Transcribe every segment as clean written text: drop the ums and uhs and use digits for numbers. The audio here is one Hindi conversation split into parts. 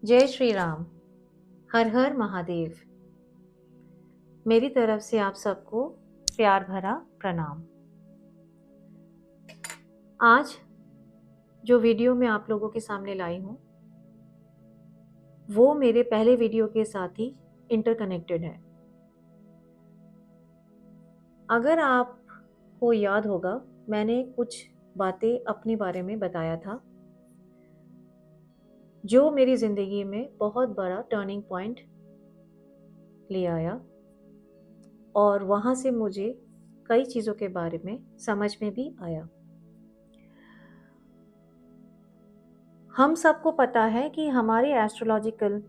जय श्री राम। हर हर महादेव। मेरी तरफ से आप सबको प्यार भरा प्रणाम। आज जो वीडियो मैं आप लोगों के सामने लाई हूँ वो मेरे पहले वीडियो के साथ ही इंटरकनेक्टेड है। अगर आपको याद होगा, मैंने कुछ बातें अपने बारे में बताया था जो मेरी ज़िंदगी में बहुत बड़ा टर्निंग पॉइंट ले आया, और वहाँ से मुझे कई चीज़ों के बारे में समझ में भी आया। हम सबको पता है कि हमारे एस्ट्रोलॉजिकल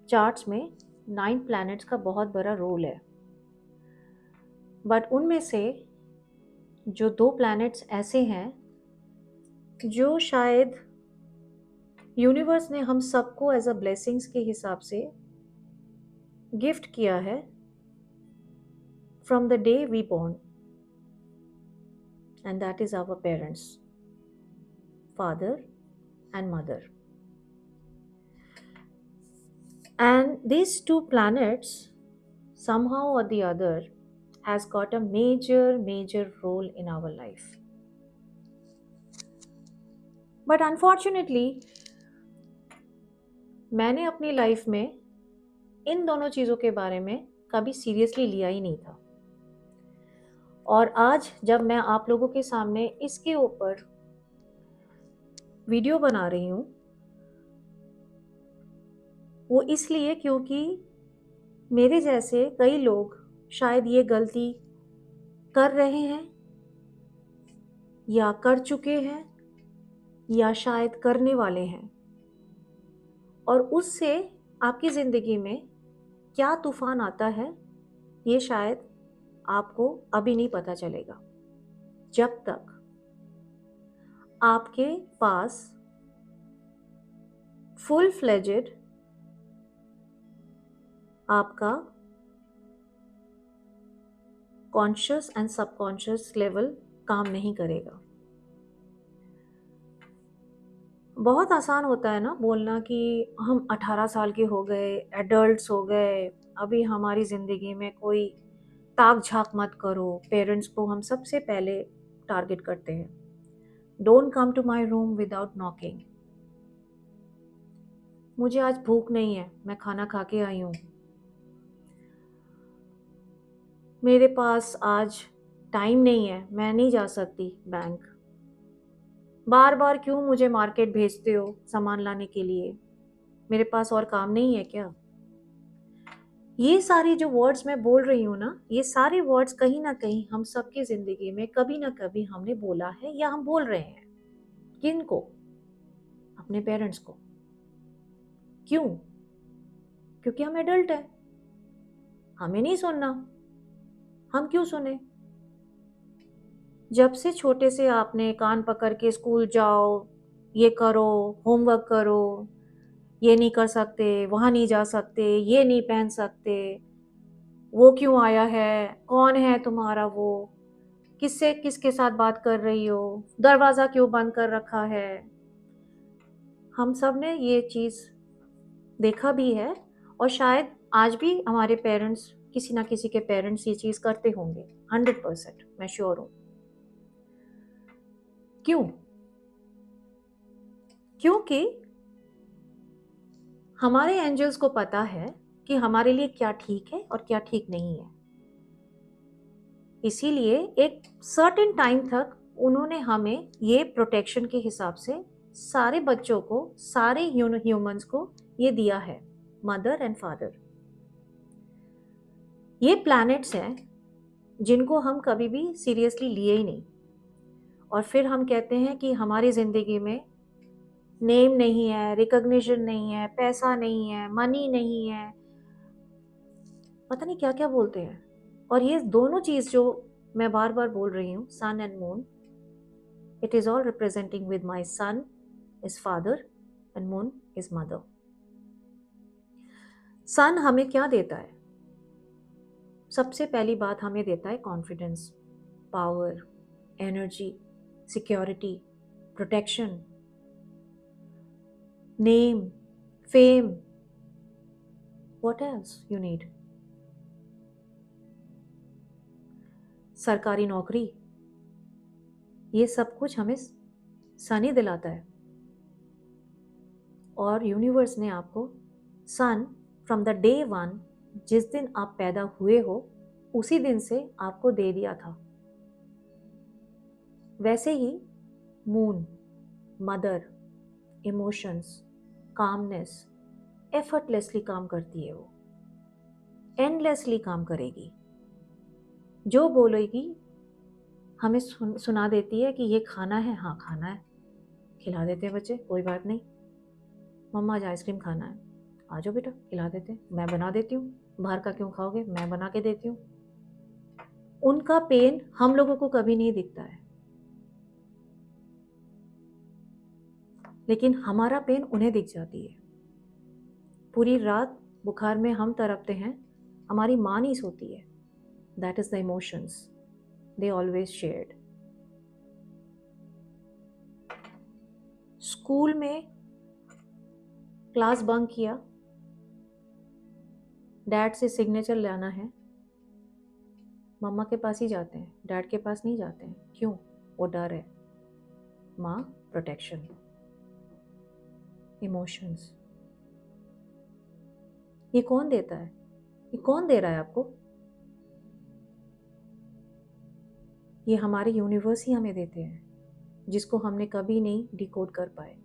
चार्ट्स में 9 प्लैनेट्स का बहुत बड़ा रोल है, बट उनमें से जो 2 प्लैनेट्स ऐसे हैं जो शायद यूनिवर्स ने हम सबको एज अ ब्लेसिंग्स के हिसाब से गिफ्ट किया है from the day we born, and that is our parents, father and mother. And these two planets, somehow or the other, has got a major role in our life. But unfortunately, मैंने अपनी लाइफ में इन दोनों चीज़ों के बारे में कभी सीरियसली लिया ही नहीं था। और आज जब मैं आप लोगों के सामने इसके ऊपर वीडियो बना रही हूँ, वो इसलिए क्योंकि मेरे जैसे कई लोग शायद ये गलती कर रहे हैं या कर चुके हैं या शायद करने वाले हैं, और उससे आपकी ज़िंदगी में क्या तूफान आता है ये शायद आपको अभी नहीं पता चलेगा, जब तक आपके पास फुल फ्लेजेड आपका कॉन्शियस एंड सबकॉन्शियस लेवल काम नहीं करेगा। बहुत आसान होता है ना बोलना कि हम 18 साल के हो गए, एडल्ट्स हो गए, अभी हमारी ज़िंदगी में कोई ताक झाक मत करो। पेरेंट्स को हम सबसे पहले टारगेट करते हैं, don't come to my room without knocking. मुझे आज भूख नहीं है, मैं खाना खा के आई हूँ। मेरे पास आज टाइम नहीं है, मैं नहीं जा सकती बैंक। बार बार क्यों मुझे मार्केट भेजते हो सामान लाने के लिए? मेरे पास और काम नहीं है क्या? ये सारी जो वर्ड्स मैं बोल रही हूँ ना, ये सारे वर्ड्स कहीं ना कहीं हम सबकी ज़िंदगी में कभी ना कभी हमने बोला है या हम बोल रहे हैं। किनको? अपने पेरेंट्स को। क्यों? क्योंकि हम एडल्ट हैं, हमें नहीं सुनना। हम क्यों सुने? जब से छोटे से आपने कान पकड़ के स्कूल जाओ, ये करो, होमवर्क करो, ये नहीं कर सकते, वहाँ नहीं जा सकते, ये नहीं पहन सकते, वो क्यों आया है, कौन है तुम्हारा वो, किससे किसके साथ बात कर रही हो, दरवाज़ा क्यों बंद कर रखा है। हम सब ने ये चीज़ देखा भी है, और शायद आज भी हमारे पेरेंट्स, किसी ना किसी के पेरेंट्स ये चीज़ करते होंगे। 100% मैं श्योर हूँ। क्यों? क्योंकि हमारे एंजल्स को पता है कि हमारे लिए क्या ठीक है और क्या ठीक नहीं है। इसीलिए एक सर्टेन टाइम तक उन्होंने हमें ये प्रोटेक्शन के हिसाब से सारे बच्चों को, सारे ह्यूमंस को ये दिया है, मदर एंड फादर। ये प्लैनेट्स हैं जिनको हम कभी भी सीरियसली लिए ही नहीं, और फिर हम कहते हैं कि हमारी ज़िंदगी में नेम नहीं है, रिकॉग्निशन नहीं है, पैसा नहीं है, मनी नहीं है, पता नहीं क्या क्या बोलते हैं। और ये दोनों चीज़ जो मैं बार बार बोल रही हूँ, sun and moon, it is all representing with my sun is father and moon is mother. Sun हमें क्या देता है? सबसे पहली बात हमें देता है confidence, power, energy, security, protection, name, fame, what else you need? सरकारी नौकरी, ये सब कुछ हमें सन ही दिलाता है। और यूनिवर्स ने आपको sun from the day one, जिस दिन आप पैदा हुए हो उसी दिन से आपको दे दिया था। वैसे ही moon, mother, emotions, calmness, effortlessly काम करती है, वो एंडलेसली काम करेगी। जो बोलेगी हमें सुना देती है कि ये खाना है, हाँ खाना है, खिला देते हैं बच्चे, कोई बात नहीं। मम्मा आज आइसक्रीम खाना है, आ जाओ बेटा खिला देते हैं, मैं बना देती हूँ, बाहर का क्यों खाओगे, मैं बना के देती हूँ। उनका पेन हम लोगों को कभी नहीं दिखता है, लेकिन हमारा पेन उन्हें दिख जाती है। पूरी रात बुखार में हम तड़पते हैं, हमारी माँ नहीं सोती है। That is the emotions they always shared. School में क्लास बंक किया, डैड से सिग्नेचर लाना है, मम्मा के पास ही जाते हैं, डैड के पास नहीं जाते हैं। क्यों? वो डर है, माँ, प्रोटेक्शन। इमोशंस, ये कौन देता है? ये कौन दे रहा है आपको? ये हमारे यूनिवर्स ही हमें देते हैं, जिसको हमने कभी नहीं डिकोड कर पाए।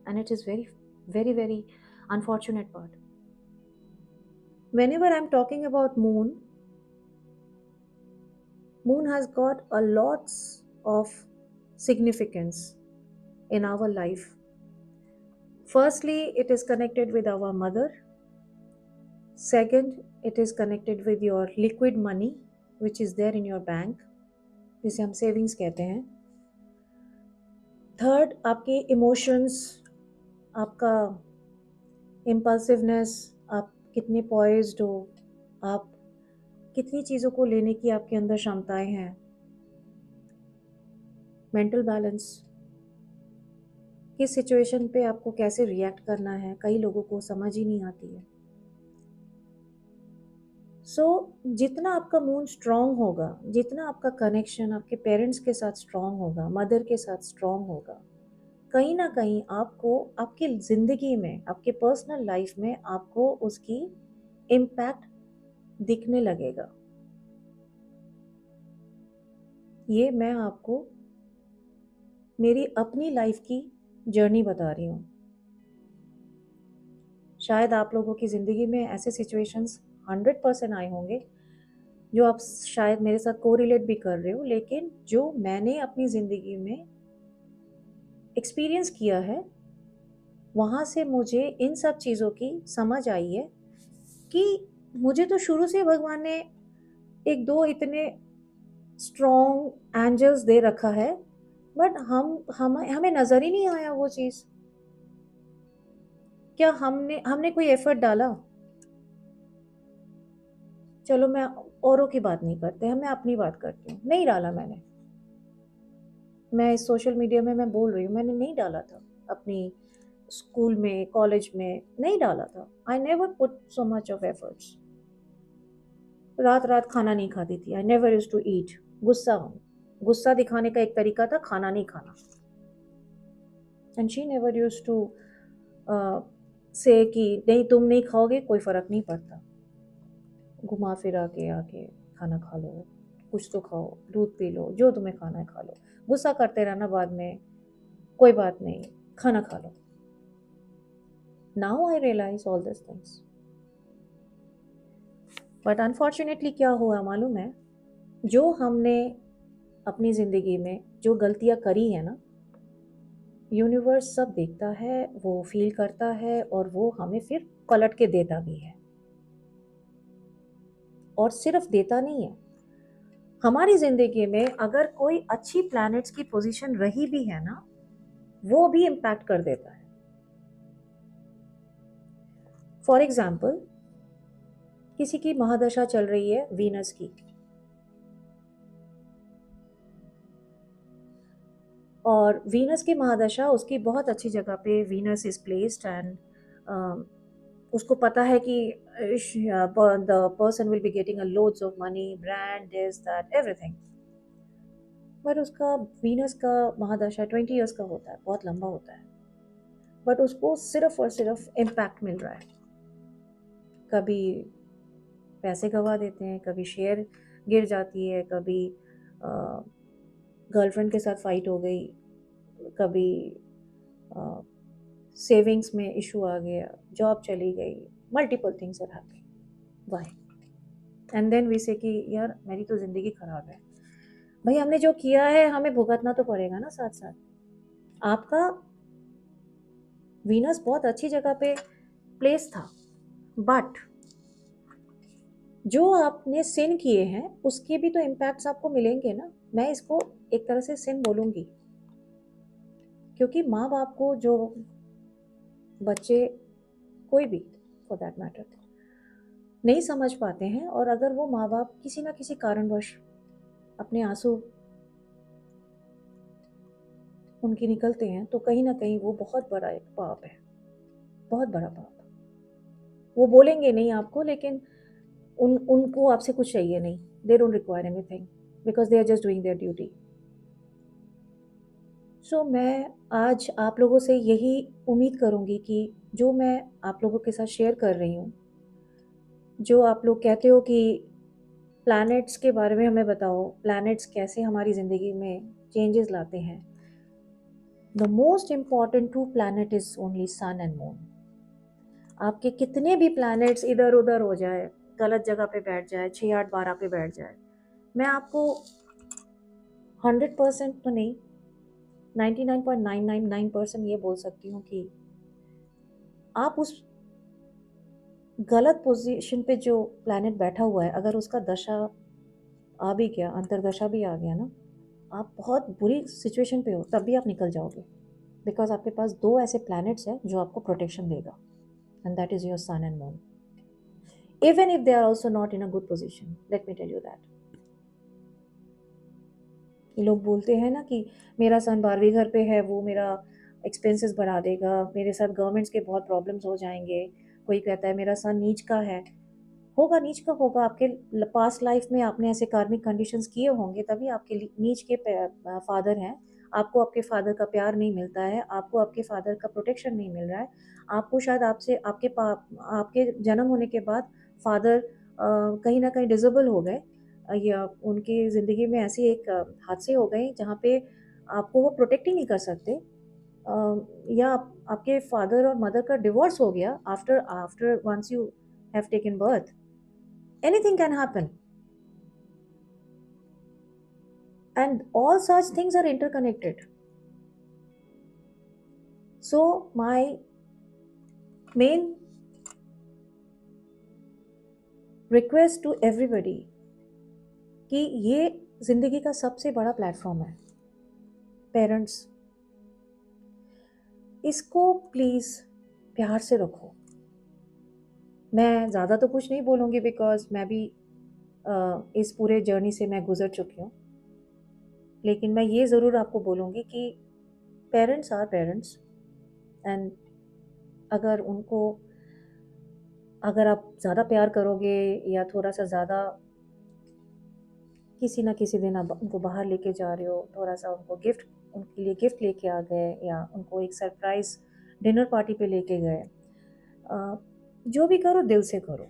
And it is very very very unfortunate part. Whenever I'm talking about moon has got a lots of significance in our life. Firstly, it is connected with our mother. Second, it is connected with your liquid money which is there in your bank, जिसे हम सेविंग्स कहते हैं। थर्ड, आपके इमोशंस, आपका इम्पल्सिवनेस, आप कितने पॉइज्ड हो, आप कितनी चीज़ों को लेने की आपके अंदर क्षमताएं हैं। मेंटल बैलेंस, किस सिचुएशन पे आपको कैसे रिएक्ट करना है, कई लोगों को समझ ही नहीं आती है। जितना आपका मूड स्ट्रांग होगा, जितना आपका कनेक्शन आपके पेरेंट्स के साथ स्ट्रांग होगा, मदर के साथ स्ट्रांग होगा, कहीं ना कहीं आपको आपकी ज़िंदगी में, आपके पर्सनल लाइफ में आपको उसकी इम्पैक्ट दिखने लगेगा। ये मैं आपको मेरी अपनी लाइफ की जर्नी बता रही हूँ। शायद आप लोगों की ज़िंदगी में ऐसे सिचुएशंस 100% आए होंगे जो आप शायद मेरे साथ कोरिलेट भी कर रहे हो, लेकिन जो मैंने अपनी ज़िंदगी में एक्सपीरियंस किया है, वहाँ से मुझे इन सब चीज़ों की समझ आई है कि मुझे तो शुरू से भगवान ने एक दो इतने स्ट्रॉन्ग एंजल्स दे रखा है, बट हमें नज़र ही नहीं आया वो चीज़। क्या हमने कोई एफर्ट डाला? चलो मैं औरों की बात नहीं करते, मैं अपनी बात करती हूँ। नहीं डाला मैंने। मैं इस सोशल मीडिया में मैं बोल रही हूँ, मैंने नहीं डाला था। अपनी स्कूल में, कॉलेज में नहीं डाला था। I never put so much of efforts. रात रात खाना नहीं खाती थी। I never used to eat. गुस्सा दिखाने का एक तरीका था खाना नहीं खाना। And she never used to say कि नहीं तुम नहीं खाओगे कोई फ़र्क नहीं पड़ता, घुमा फिरा के आके खाना खा लो, कुछ तो खाओ, दूध पी लो, जो तुम्हें खाना है खा लो, गुस्सा करते रहना बाद में, कोई बात नहीं, खाना खा लो। Now I realise all this things, but unfortunately क्या हुआ मालूम है? जो हमने अपनी ज़िंदगी में जो गलतियाँ करी है ना, यूनिवर्स सब देखता है, वो फील करता है और वो हमें फिर पलट के देता भी है। और सिर्फ देता नहीं है, हमारी ज़िंदगी में अगर कोई अच्छी प्लैनेट्स की पोजीशन रही भी है ना, वो भी इम्पैक्ट कर देता है। फॉर एग्जाम्पल, किसी की महादशा चल रही है वीनस की, और वीनस की महादशा उसकी बहुत अच्छी जगह पे वीनस इज प्लेस्ड, एंड उसको पता है कि the person will be getting a loads of money, brand, this that everything, पर उसका वीनस का महादशा 20 ईयर्स का होता है, बहुत लंबा होता है, बट उसको सिर्फ और सिर्फ इम्पैक्ट मिल रहा है। कभी पैसे गंवा देते हैं, कभी शेयर गिर जाती है, कभी गर्लफ्रेंड के साथ फाइट हो गई, कभी सेविंग्स में इशू आ गया, जॉब चली गई, multiple things are happening, why? And then we say कि यार मेरी तो ज़िंदगी ख़राब है। भाई हमने जो किया है हमें भुगतना तो पड़ेगा ना साथ साथ। आपका वीनस बहुत अच्छी जगह पे प्लेस था, बट जो आपने सिन किए हैं उसके भी तो इम्पैक्ट्स आपको मिलेंगे ना। मैं इसको एक तरह से सिन बोलूँगी, क्योंकि माँ बाप को जो बच्चे, कोई भी फॉर दैट मैटर, नहीं समझ पाते हैं, और अगर वो माँ बाप किसी ना किसी कारणवश अपने आंसू उनके निकलते हैं, तो कहीं ना कहीं वो बहुत बड़ा एक पाप है, बहुत बड़ा पाप। वो बोलेंगे नहीं आपको, लेकिन उनको आपसे कुछ चाहिए नहीं, they don't require anything because they are just doing their duty. So मैं आज आप लोगों से यही उम्मीद करूंगी कि जो मैं आप लोगों के साथ शेयर कर रही हूँ, जो आप लोग कहते हो कि प्लैनेट्स के बारे में हमें बताओ, प्लैनेट्स कैसे हमारी ज़िंदगी में चेंजेस लाते हैं, the most important two planet is only sun and moon. आपके कितने भी प्लैनेट्स इधर उधर हो जाए, गलत जगह पे बैठ जाए, 6 8 12 पे बैठ जाए, मैं आपको 100% तो नहीं, 99.999% ये बोल सकती हूँ कि आप उस गलत पोजीशन पे जो प्लैनेट बैठा हुआ है, अगर उसका दशा आ भी गया, अंतरदशा भी आ गया ना, आप बहुत बुरी सिचुएशन पे हो तब भी आप निकल जाओगे, बिकॉज आपके पास 2 ऐसे प्लैनेट्स हैं जो आपको प्रोटेक्शन देगा, and that is your sun and moon, even if they are also not in a good position. Let me tell you that. लोग बोलते हैं ना कि मेरा सन 12वीं घर पे है, वो मेरा एक्सपेंसेस बढ़ा देगा, मेरे साथ गवर्नमेंट्स के बहुत प्रॉब्लम्स हो जाएंगे। कोई कहता है मेरा सन नीच का है, होगा नीच का होगा, आपके पास्ट लाइफ में आपने ऐसे कार्मिक कंडीशंस किए होंगे, तभी आपके नीच के फादर हैं। आपको आपके फादर का प्यार नहीं मिलता है, आपको आपके फादर का प्रोटेक्शन नहीं मिल रहा है, आपको शायद आपसे आपके जन्म होने के बाद फादर कहीं ना कहीं डिसेबल हो गए, या उनकी ज़िंदगी में ऐसी एक हादसे हो गए जहाँ पे आपको वो प्रोटेक्ट ही नहीं कर सकते, या आपके फादर और मदर का डिवोर्स हो गया after after once you have taken birth. Anything can happen, and all such things are interconnected. So my main request to everybody कि ये ज़िंदगी का सबसे बड़ा प्लेटफॉर्म है, पेरेंट्स, इसको प्लीज़ प्यार से रखो। मैं ज़्यादा तो कुछ नहीं बोलूँगी, बिकॉज मैं भी इस पूरे जर्नी से मैं गुजर चुकी हूँ, लेकिन मैं ये ज़रूर आपको बोलूँगी कि पेरेंट्स आर पेरेंट्स, एंड अगर उनको, अगर आप ज़्यादा प्यार करोगे या थोड़ा सा ज़्यादा किसी ना किसी दिन आप उनको बाहर लेके जा रहे हो, थोड़ा सा उनको गिफ्ट, उनके लिए गिफ्ट लेके आ गए, या उनको एक सरप्राइज डिनर पार्टी पे लेके गए, जो भी करो दिल से करो।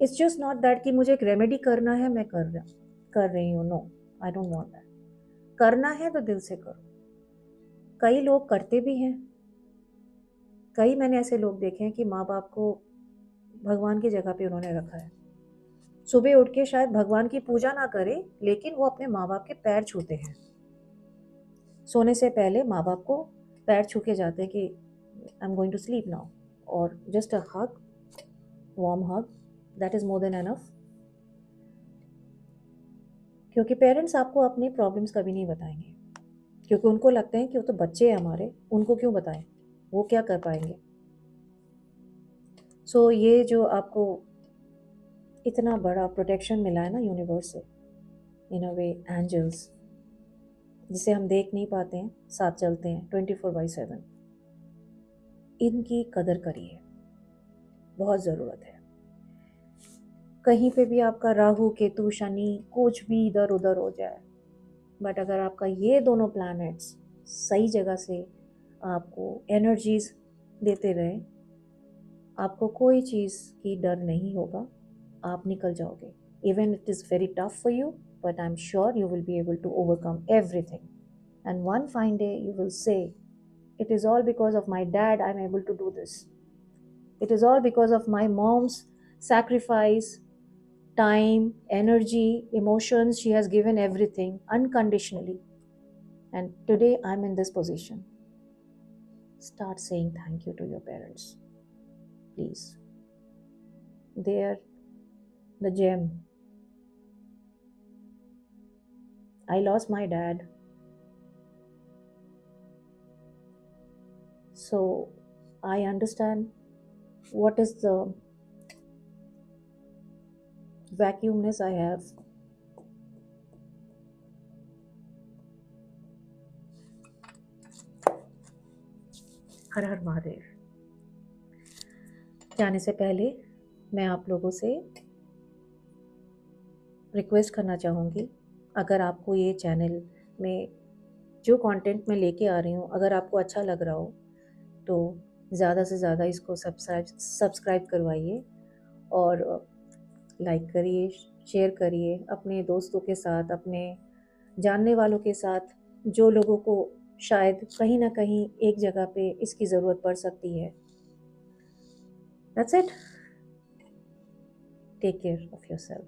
इट्स जस्ट नॉट दैट कि मुझे एक रेमेडी करना है, मैं कर रही हूँ, no, I don't want that. करना है तो दिल से करो। कई लोग करते भी हैं, कई मैंने ऐसे लोग देखे हैं कि माँ बाप को भगवान की जगह पे उन्होंने रखा है, सुबह उठ के शायद भगवान की पूजा ना करें, लेकिन वो अपने माँ बाप के पैर छूते हैं, सोने से पहले माँ बाप को पैर छू के जाते हैं कि I am going to sleep now, और just a hug, warm hug, that is more than enough. क्योंकि पेरेंट्स आपको अपनी प्रॉब्लम्स कभी नहीं बताएंगे, क्योंकि उनको लगता है कि वो तो बच्चे हैं हमारे, उनको क्यों बताएं, वो क्या कर पाएंगे। सो ये जो आपको इतना बड़ा प्रोटेक्शन मिला है ना यूनिवर्स से, इन अ वे एंजल्स, जिसे हम देख नहीं पाते हैं, साथ चलते हैं 24/7, इनकी कदर करिए, बहुत ज़रूरत है। कहीं पे भी आपका राहु केतु शनि कुछ भी इधर उधर हो जाए, बट अगर आपका ये दोनों प्लैनेट्स सही जगह से आपको एनर्जीज देते रहे, आपको कोई चीज़ की डर नहीं होगा, आप निकल जाओगे। Even it is very tough for you, but I am sure you will be able to overcome everything, and one fine day you will say, it is all because of my dad I'm able to do this. It is all because of my mom's sacrifice, time, energy, emotions. She has given everything unconditionally, and today I'm in this position. Start saying thank you to your parents, please. They are the gem. I lost my dad, so I understand what is the vacuumness I have. हर हर महादेव। जाने से पहले मैं आप लोगों से रिक्वेस्ट करना चाहूँगी, अगर आपको ये चैनल में जो कंटेंट मैं लेके आ रही हूँ अगर आपको अच्छा लग रहा हो तो ज़्यादा से ज़्यादा इसको सब्सक्राइब करवाइए और लाइक करिए, शेयर करिए अपने दोस्तों के साथ, अपने जानने वालों के साथ, जो लोगों को शायद कहीं ना कहीं एक जगह पे इसकी ज़रूरत पड़ सकती है। That's it. Take care of yourself.